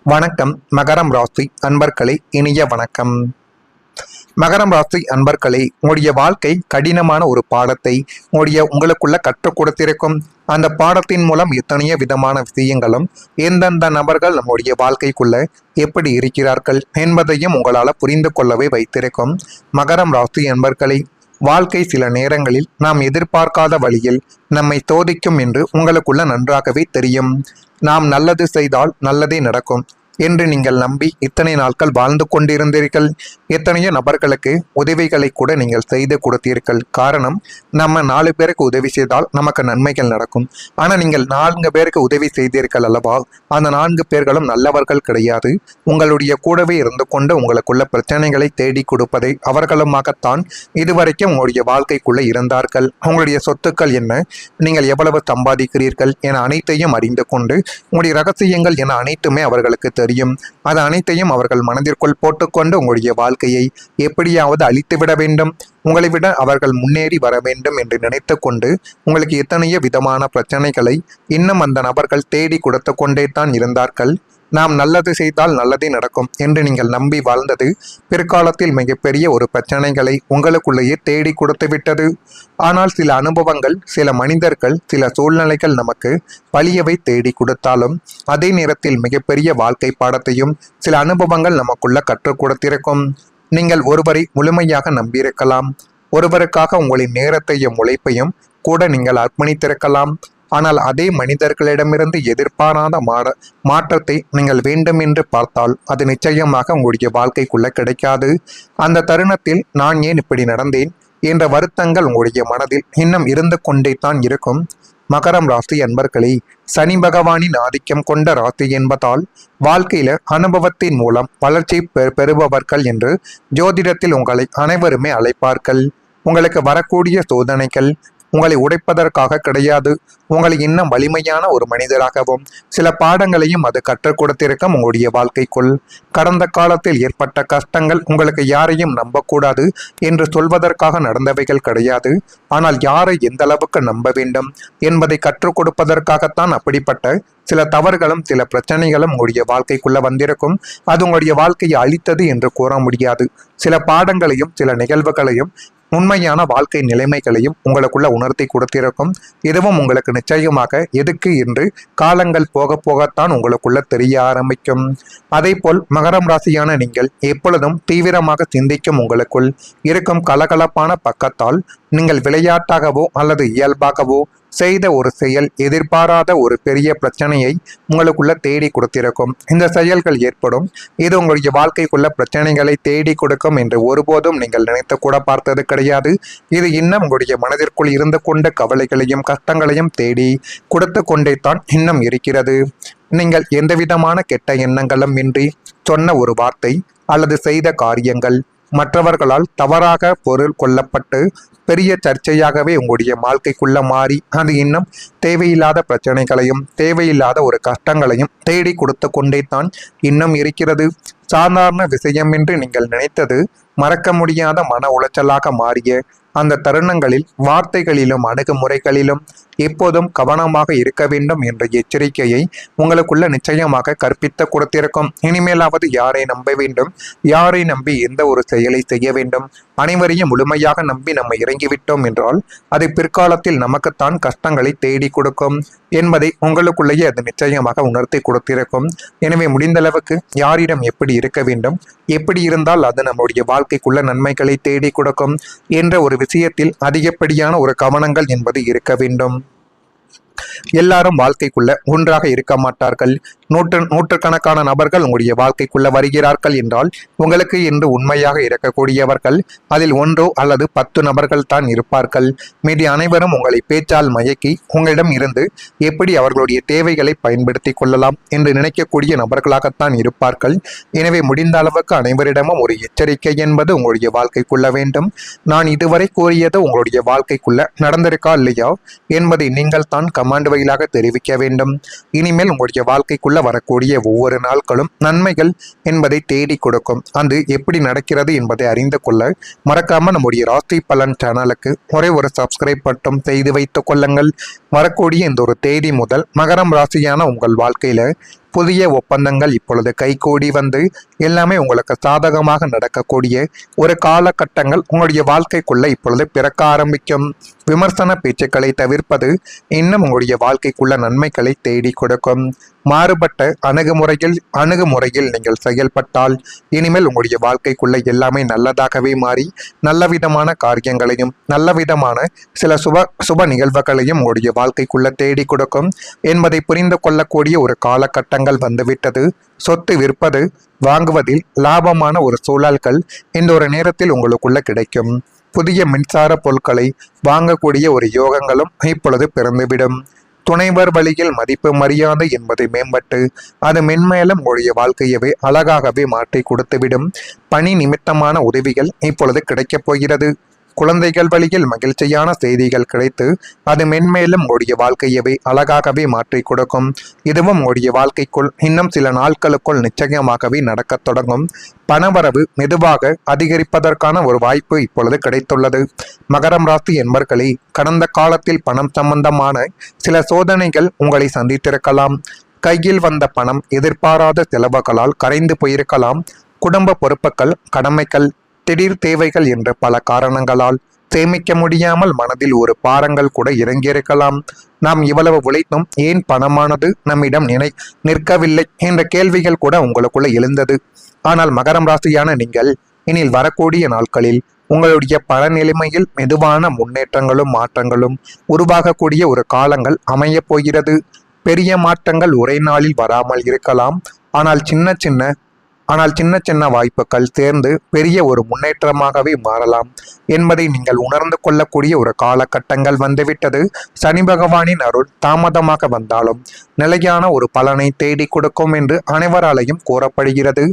வணக்கம் மகரம் ராசி அன்பர்களே, இனிய வணக்கம். மகரம் ராசி அன்பர்களே, உங்களுடைய வாழ்க்கை கடினமான ஒரு பாடத்தை உங்களுக்குள்ள கற்றுக் கொடுத்திருக்கும். அந்த பாடத்தின் மூலம் எத்தனையோ விதமான விஷயங்களும் எந்தெந்த நபர்கள் நம்முடைய வாழ்க்கைக்குள்ள எப்படி இருக்கிறார்கள் என்பதையும் உங்களால் புரிந்து கொள்ளவே வைத்திருக்கும். மகரம் ராசி அன்பர்களே, வாழ்க்கை சில நேரங்களில் நாம் எதிர்பார்க்காத வழியில் நம்மை சோதிக்கும் என்று உங்களுக்குள்ள நன்றாகவே தெரியும். நாம் நல்லது செய்தால் நல்லதே நடக்கும் என்று நீங்கள் நம்பி இத்தனை நாட்கள் வாழ்ந்து கொண்டிருந்தீர்கள். எத்தனையோ நபர்களுக்கு உதவிகளை கூட நீங்கள் செய்து கொடுத்தீர்கள். காரணம், நம்ம 4 பேருக்கு உதவி செய்தால் நமக்கு நன்மைகள் நடக்கும். ஆனால் நீங்கள் 4 பேருக்கு உதவி செய்தீர்கள் அல்லவா? அந்த 4 பேர்களும் நல்லவர்கள் கிடையாது. உங்களுடைய கூடவே இருந்து கொண்டு உங்களுக்குள்ள பிரச்சனைகளை தேடி கொடுப்பதை அவர்களுமாகத்தான் இதுவரைக்கும் உங்களுடைய வாழ்க்கைக்குள்ள இருந்தார்கள். உங்களுடைய சொத்துக்கள் என்ன, நீங்கள் எவ்வளவு சம்பாதிக்கிறீர்கள் என அனைத்தையும் அறிந்து கொண்டு உங்களுடைய ரகசியங்கள் என அனைத்துமே அவர்களுக்கு தெரியும். அது அனைத்தையும் அவர்கள் மனதிற்குள் போட்டுக்கொண்டு உங்களுடைய வாழ்க்கையை எப்படியாவது அழித்துவிட வேண்டும், உங்களை விட அவர்கள் முன்னேறி வர வேண்டும் என்று நினைத்து கொண்டு உங்களுக்கு எத்தனையோ விதமான பிரச்சனைகளை இன்னும் அந்த நபர்கள் தேடி கொடுத்து கொண்டே தான் இருந்தார்கள். நாம் நல்லது செய்தால் நல்லதே நடக்கும் என்று நீங்கள் நம்பி வாழ்ந்தது பிற்காலத்தில் மிகப்பெரிய ஒரு பிரச்சனைகளை உங்களுக்குள்ளேயே தேடி கொடுத்து விட்டது. ஆனால் சில அனுபவங்கள், சில மனிதர்கள், சில சூழ்நிலைகள் நமக்கு வலியவை தேடி கொடுத்தாலும் அதே நேரத்தில் மிகப்பெரிய வாழ்க்கை பாடத்தையும் சில அனுபவங்கள் நமக்குள்ள கற்றுக் கொடுத்திருக்கும். நீங்கள் ஒருவரை முழுமையாக நம்பியிருக்கலாம். ஒருவருக்காக உங்களின் நேரத்தையும் உழைப்பையும் கூட நீங்கள் அர்ப்பணித்திருக்கலாம். ஆனால் அதே மனிதர்களிடமிருந்து எதிர்பாராத மாற்றத்தை நீங்கள் வேண்டும் என்று பார்த்தால் அது நிச்சயமாக உங்களுடைய வாழ்க்கைக்குள்ள கிடைக்காது. அந்த தருணத்தில் நான் ஏன் இப்படி நடந்தேன் என்ற வருத்தங்கள் உங்களுடைய மனதில் இன்னும் இருந்து கொண்டே தான் இருக்கும். மகரம் ராசி அன்பர்களே, சனி பகவானின் ஆதிக்கம் கொண்ட ராசி என்பதால் வாழ்க்கையில அனுபவத்தின் மூலம் வளர்ச்சி பெறுபவர்கள் என்று ஜோதிடத்தில் உங்களை அனைவருமே அழைப்பார்கள். உங்களுக்கு வரக்கூடிய சோதனைகள் உங்களை உடைப்பதற்காக கிடையாது, உங்களை இன்னும் வலிமையான ஒரு மனிதராகவும் சில பாடங்களையும் அது கற்றுக் கொடுத்திருக்கும். உங்களுடைய வாழ்க்கைக்குள் கடந்த காலத்தில் ஏற்பட்ட கஷ்டங்கள் உங்களுக்கு யாரையும் நம்பக்கூடாது என்று சொல்வதற்காக நடந்தவைகள் கிடையாது. ஆனால் யாரை எந்த அளவுக்கு நம்ப வேண்டும் என்பதை கற்றுக் கொடுப்பதற்காகத்தான் அப்படிப்பட்ட சில தவறுகளும் சில பிரச்சனைகளும் உங்களுடைய வாழ்க்கைக்குள்ள வந்திருக்கும். அது உங்களுடைய வாழ்க்கையை அழித்தது என்று கூற முடியாது. சில பாடங்களையும் சில நிகழ்வுகளையும் உண்மையான வாழ்க்கை நிலைமைகளையும் உங்களுக்குள்ள உணர்த்தி கொடுத்திருக்கும். இதுவும் உங்களுக்கு நிச்சயமாக எதுக்கு என்று காலங்கள் போக போகத்தான் உங்களுக்குள்ள தெரிய ஆரம்பிக்கும். அதே போல் மகரம் ராசியான நீங்கள் எப்பொழுதும் தீவிரமாக சிந்திக்கும் உங்களுக்குள் இருக்கும் கலகலப்பான பக்கத்தால் நீங்கள் விளையாட்டாகவோ அல்லது இயல்பாகவோ செய்த ஒரு செயல் எதிர்பாராத ஒரு பெரிய பிரச்சனையை உங்களுக்குள்ள தேடி கொடுத்திருக்கும். இந்த செயல்கள் ஏற்படும், இது உங்களுடைய வாழ்க்கைக்குள்ள பிரச்சனைகளை தேடி கொடுக்கும் என்று ஒருபோதும் நீங்கள் நினைத்து கூட பார்த்தது கிடையாது. இது இன்னும் உங்களுடைய மனதிற்குள் இருந்து கொண்ட கவலைகளையும் கஷ்டங்களையும் தேடி கொடுத்து கொண்டே தான் இன்னும் இருக்கிறது. நீங்கள் எந்தவிதமான கெட்ட எண்ணங்களும் இன்றி சொன்ன ஒரு வார்த்தை அல்லது செய்த காரியங்கள் மற்றவர்களால் தவறாக பொருள் கொள்ளப்பட்டு பெரிய சர்ச்சையாகவே உங்களுடைய வாழ்க்கைக்குள்ள மாறி அது இன்னும் தேவையில்லாத பிரச்சனைகளையும் தேவையில்லாத ஒரு கஷ்டங்களையும் தேடி கொடுத்து கொண்டே தான் இன்னும் இருக்கிறது. சாதாரண விஷயமின்றி நீங்கள் நினைத்தது மறக்க முடியாத மன உளைச்சலாக மாறிய அந்த தருணங்களில் வார்த்தைகளிலும் அணுகுமுறைகளிலும் எப்போதும் கவனமாக இருக்க வேண்டும் என்ற எச்சரிக்கையை உங்களுக்குள்ள நிச்சயமாக கற்பித்து கொடுத்திருக்கும். இனிமேலாவது யாரை நம்ப வேண்டும், யாரை நம்பி எந்த ஒரு செயலை செய்ய வேண்டும், அனைவரையும் முழுமையாக நம்பி நம்ம இறங்கிவிட்டோம் என்றால் அது பிற்காலத்தில் நமக்குத்தான் கஷ்டங்களை தேடி கொடுக்கும் என்பதை உங்களுக்குள்ளேயே அது நிச்சயமாக உணர்த்தி கொடுத்திருக்கும். எனவே முடிந்தளவுக்கு யாரிடம் எப்படி இருக்க வேண்டும், எப்படி இருந்தால் அது நம்முடைய வாழ்க்கைக்குள்ள நன்மைகளை தேடி கொடுக்கும் என்ற ஒரு விஷயத்தில் அதிகப்படியான ஒரு கவனங்கள் என்பது இருக்க வேண்டும். எல்லாரும் வாழ்க்கைக்குள்ள ஒன்றாக இருக்க மாட்டார்கள். நூற்றுக்கணக்கான நபர்கள் உங்களுடைய வாழ்க்கைக்குள்ள வருகிறார்கள் என்றால் உங்களுக்கு என்று உண்மையாக இருக்கக்கூடியவர்கள் அதில் 1 அல்லது 10 நபர்கள் தான் இருப்பார்கள். மீதி அனைவரும் உங்களை பேச்சால் மயக்கி உங்களிடம் இருந்து எப்படி அவர்களுடைய தேவைகளை பயன்படுத்தி கொள்ளலாம் என்று நினைக்கக்கூடிய நபர்களாகத்தான் இருப்பார்கள். எனவே முடிந்த அளவுக்கு அனைவரிடமும் ஒரு எச்சரிக்கை என்பது உங்களுடைய வாழ்க்கைக்குள்ள வேண்டும். நான் இதுவரை கூறியது உங்களுடைய வாழ்க்கைக்குள்ள நடந்திருக்கா இல்லையா என்பதை நீங்கள் தான் கமாண்ட் வாயிலாக தெரிவிக்க வேண்டும். இனிமேல் உங்களுடைய வாழ்க்கைக்குள்ள வரக்கூடிய ஒவ்வொரு நாட்களும் நன்மைகள் என்பதை தேடி கொடுக்கும். அது எப்படி நடக்கிறது என்பதை அறிந்து கொள்ள மறக்காம நம்முடைய ராசி பலன் சேனலுக்கு ஒரே ஒரு சப்ஸ்கிரைப் மட்டும் செய்து வைத்துக் கொள்ளுங்கள். வரக்கூடிய இந்த ஒரு தேதி முதல் மகரம் ராசியான உங்கள் வாழ்க்கையில புதிய ஒப்பந்தங்கள் இப்பொழுது கைகூடி வந்து எல்லாமே உங்களுக்கு சாதகமாக நடக்கக்கூடிய ஒரு காலகட்டங்கள் உங்களுடைய வாழ்க்கைக்குள்ள இப்பொழுது பிறக்க ஆரம்பிக்கும். விமர்சன பேச்சுக்களை தவிர்ப்பது இன்னும் உங்களுடைய வாழ்க்கைக்குள்ள நன்மைகளை தேடி கொடுக்கும். மாறுபட்ட அணுகுமுறையில் நீங்கள் செயல்பட்டால் இனிமேல் உங்களுடைய வாழ்க்கைக்குள்ள எல்லாமே நல்லதாகவே மாறி நல்ல விதமான காரியங்களையும் நல்ல விதமான சில சுப நிகழ்வுகளையும் உங்களுடைய வாழ்க்கைக்குள்ள தேடி கொடுக்கும் என்பதை புரிந்து கொள்ளக்கூடிய ஒரு காலகட்டங்கள் வந்துவிட்டது. சொத்து விற்பது வாங்குவதில் லாபமான ஒரு சூழல்கள் இந்த ஒரு நேரத்தில் உங்களுக்குள்ள கிடைக்கும். புதிய மின்சார பொருட்களை வாங்கக்கூடிய ஒரு யோகங்களும் இப்பொழுது பிறந்துவிடும். துணைவர் வழியில் மதிப்பு மரியாதை என்பதை மேம்பட்டு அது மென்மேலும் உங்களுடைய வாழ்க்கையவே அழகாகவே மாற்றி கொடுத்துவிடும். பணி நிமித்தமான உதவிகள் இப்பொழுது கிடைக்கப் போகிறது. குழந்தைகள் வழியில் மகிழ்ச்சியான செய்திகள் கிடைத்து அது மென்மேலும் உங்களுடைய வாழ்க்கையவே அழகாகவே மாற்றி கொடுக்கும். இதுவும் உங்களுடைய வாழ்க்கைக்குள் இன்னும் சில நாட்களுக்குள் நிச்சயமாகவே நடக்கத் தொடங்கும். பணவரவு மெதுவாக அதிகரிப்பதற்கான ஒரு வாய்ப்பு இப்பொழுது கிடைத்துள்ளது. மகரம் ராசி என்பர்களே, கடந்த காலத்தில் பணம் சம்பந்தமான சில சோதனைகள் உங்களை சந்தித்திருக்கலாம். கையில் வந்த பணம் எதிர்பாராத செலவுகளால் கரைந்து போயிருக்கலாம். குடும்ப பொறுப்புகள், கடமைகள், திடீர் தேவைகள் என்ற பல காரணங்களால் சேமிக்க முடியாமல் மனதில் ஒரு பாரங்கள் கூட இறங்கியிருக்கலாம். நாம் இவ்வளவு உழைத்தும் ஏன் பணமானது நம்மிடம் நிற்கவில்லை என்ற கேள்விகள் கூட உங்களுக்குள்ள எழுந்தது. ஆனால் மகரம் ராசியான நீங்கள் இனில் வரக்கூடிய நாட்களில் உங்களுடைய பண நிலைமையில் மெதுவான முன்னேற்றங்களும் மாற்றங்களும் உருவாகக்கூடிய ஒரு காலங்கள் அமையப் போகிறது. பெரிய மாற்றங்கள் ஒரே நாளில் வராமல் இருக்கலாம். ஆனால் சின்ன சின்ன வாய்ப்புகள் சேர்ந்து பெரிய ஒரு முன்னேற்றமாகவே மாறலாம் என்பதை நீங்கள் உணர்ந்து கொள்ளக்கூடிய ஒரு காலகட்டங்கள் வந்துவிட்டது. சனி பகவானின் அருள் தாமதமாக வந்தாலும் நிலையான ஒரு பலனை தேடி கொடுக்கும் என்று அனைவராலையும் கூறப்படுகிறது.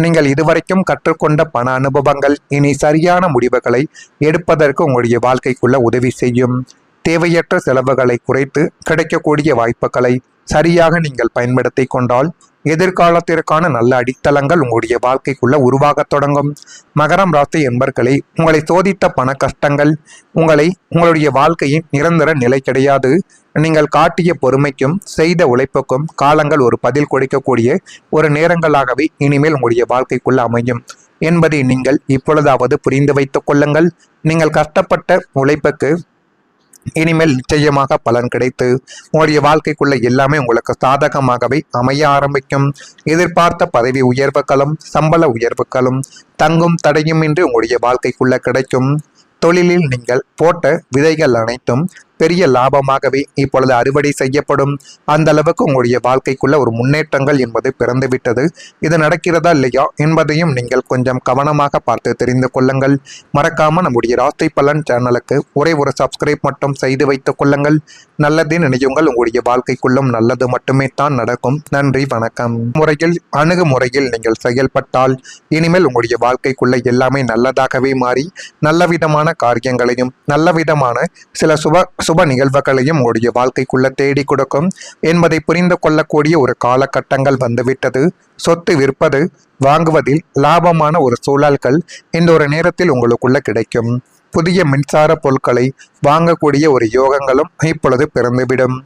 நீங்கள் இதுவரைக்கும் கற்றுக்கொண்ட பண அனுபவங்கள் இனி சரியான முடிவுகளை எடுப்பதற்கு உங்களுடைய வாழ்க்கைக்குள்ள உதவி செய்யும். தேவையற்ற செலவுகளை குறைத்து கிடைக்கக்கூடிய வாய்ப்புகளை சரியாக நீங்கள் பயன்படுத்தி கொண்டால் எதிர்காலத்திற்கான நல்ல அடித்தளங்கள் உங்களுடைய வாழ்க்கைக்குள்ள உருவாகத் தொடங்கும். மகரம் ராசி என்பர்களே, உங்களை சோதித்த பண கஷ்டங்கள் உங்களுடைய வாழ்க்கையின் நிரந்தர நிலை கிடையாது. நீங்கள் காட்டிய பொறுமைக்கும் செய்த உழைப்புக்கும் காலங்கள் ஒரு பதில் கொடுக்கக்கூடிய ஒரு நேரங்களாகவே இனிமேல் உங்களுடைய வாழ்க்கைக்குள்ள அமையும் என்பதை நீங்கள் இப்பொழுதாவது புரிந்து வைத்துக் கொள்ளுங்கள். நீங்கள் கஷ்டப்பட்ட உழைப்புக்கு இனிமேல் நிச்சயமாக பலன் கிடைத்து உங்களுடைய வாழ்க்கைக்குள்ள எல்லாமே உங்களுக்கு சாதகமாகவே அமைய ஆரம்பிக்கும். எதிர்பார்த்த பதவி உயர்வுகளும் சம்பள உயர்வுகளும் தங்கும் தடையுமின்றி உங்களுடைய வாழ்க்கைக்குள்ள கிடைக்கும். தொழிலில் நீங்கள் போட்ட விதைகள் அனைத்தும் பெரிய லாபமாகவே இப்பொழுது அறுவடை செய்யப்படும். அந்த அளவுக்கு உங்களுடைய வாழ்க்கைக்குள்ள ஒரு முன்னேற்றங்கள் என்பது பிறந்துவிட்டது. இது நடக்கிறதா இல்லையா என்பதையும் நீங்கள் கொஞ்சம் கவனமாக பார்த்து தெரிந்து கொள்ளுங்கள். மறக்காம நம்முடைய ராசி பலன் சேனலுக்கு ஒரே ஒரு சப்ஸ்கிரைப் மட்டும் செய்து வைத்துக் கொள்ளுங்கள். நல்லதே நினையுங்கள், உங்களுடைய வாழ்க்கைக்குள்ளும் நல்லது மட்டுமே தான் நடக்கும். நன்றி, வணக்கம். அணுகுமுறையில் நீங்கள் செயல்பட்டால் இனிமேல் உங்களுடைய வாழ்க்கைக்குள்ள எல்லாமே நல்லதாகவே மாறி நல்ல விதமான காரியங்களையும் நல்ல விதமான சில சுப நிகழ்வுகளையும் உங்களுடைய வாழ்க்கைக்குள்ள தேடி கொடுக்கும் என்பதை புரிந்து கொள்ளக்கூடிய ஒரு காலகட்டங்கள் வந்துவிட்டது. சொத்து விற்பது வாங்குவதில் லாபமான ஒரு சூழல்கள் இந்த ஒரு நேரத்தில் உங்களுக்குள்ள கிடைக்கும். புதிய மின்சார பொருட்களை வாங்கக்கூடிய ஒரு யோகங்களும் இப்பொழுது பிறந்துவிடும்.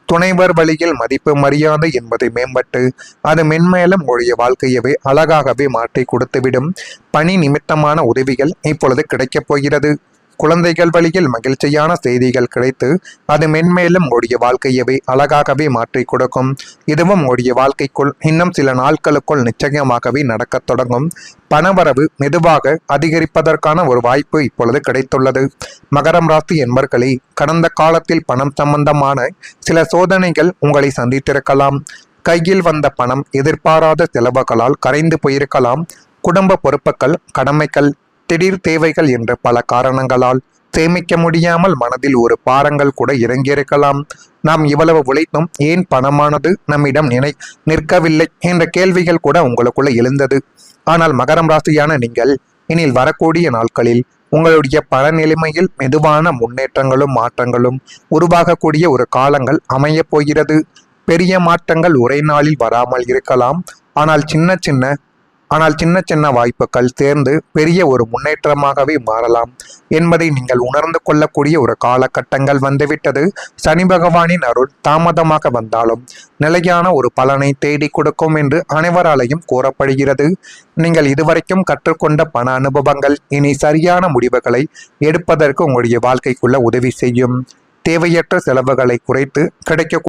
துணைவர் வழியில் மதிப்பு மரியாதை என்பதை மேம்பட்டு அது மென்மேலும் உங்களுடைய வாழ்க்கையவே அழகாகவே மாற்றி கொடுத்துவிடும். பணி நிமித்தமான உதவிகள் இப்பொழுது கிடைக்கப் போகிறது. குழந்தைகள் வழியில் மகிழ்ச்சியான செய்திகள் கிடைத்து அது மென்மேலும் உங்களுடைய வாழ்க்கையவே அழகாகவே மாற்றி கொடுக்கும். இதுவும் உங்களுடைய வாழ்க்கைக்குள் இன்னும் சில நாட்களுக்குள் நிச்சயமாகவே நடக்கத் தொடங்கும். பணவரவு மெதுவாக அதிகரிப்பதற்கான ஒரு வாய்ப்பு இப்பொழுது கிடைத்துள்ளது. மகரம் ராசி என்பர்களே, கடந்த காலத்தில் பணம் சம்பந்தமான சில சோதனைகள் உங்களை சந்தித்திருக்கலாம். கையில் வந்த பணம் எதிர்பாராத செலவுகளால் கரைந்து போயிருக்கலாம். குடும்ப பொறுப்புகள், கடமைகள், திடீர் தேவைகள் என்ற பல காரணங்களால் சேமிக்க முடியாமல் மனதில் ஒரு பாரங்கள் கூட இறங்கியிருக்கலாம். நாம் இவ்வளவு உழைத்தும் ஏன் பணமானது நம்மிடம் நிற்கவில்லை என்ற கேள்விகள் கூட உங்களுக்குள்ள எழுந்தது. ஆனால் மகரம் ராசியான நீங்கள் இனில் வரக்கூடிய நாட்களில் உங்களுடைய பண நிலைமையில் மெதுவான முன்னேற்றங்களும் மாற்றங்களும் உருவாகக்கூடிய ஒரு காலங்கள் அமையப் போகிறது. பெரிய மாற்றங்கள் ஒரே நாளில் வராமல் இருக்கலாம். ஆனால் ஆனால் சின்ன சின்ன வாய்ப்புகள் சேர்ந்து பெரிய ஒரு முன்னேற்றமாகவே மாறலாம் என்பதை நீங்கள் உணர்ந்து கொள்ளக்கூடிய ஒரு காலகட்டங்கள் வந்துவிட்டது. சனி பகவானின் அருள் தாமதமாக வந்தாலும் நிலையான ஒரு பலனை தேடி கொடுக்கும் என்று அனைவராலையும் கூறப்படுகிறது. நீங்கள் இதுவரைக்கும் கற்றுக்கொண்ட பண அனுபவங்கள் இனி சரியான முடிவுகளை எடுப்பதற்கு உங்களுடைய வாழ்க்கைக்குள்ள உதவி செய்யும். தேவையற்ற செலவுகளை குறைத்து கிடைக்க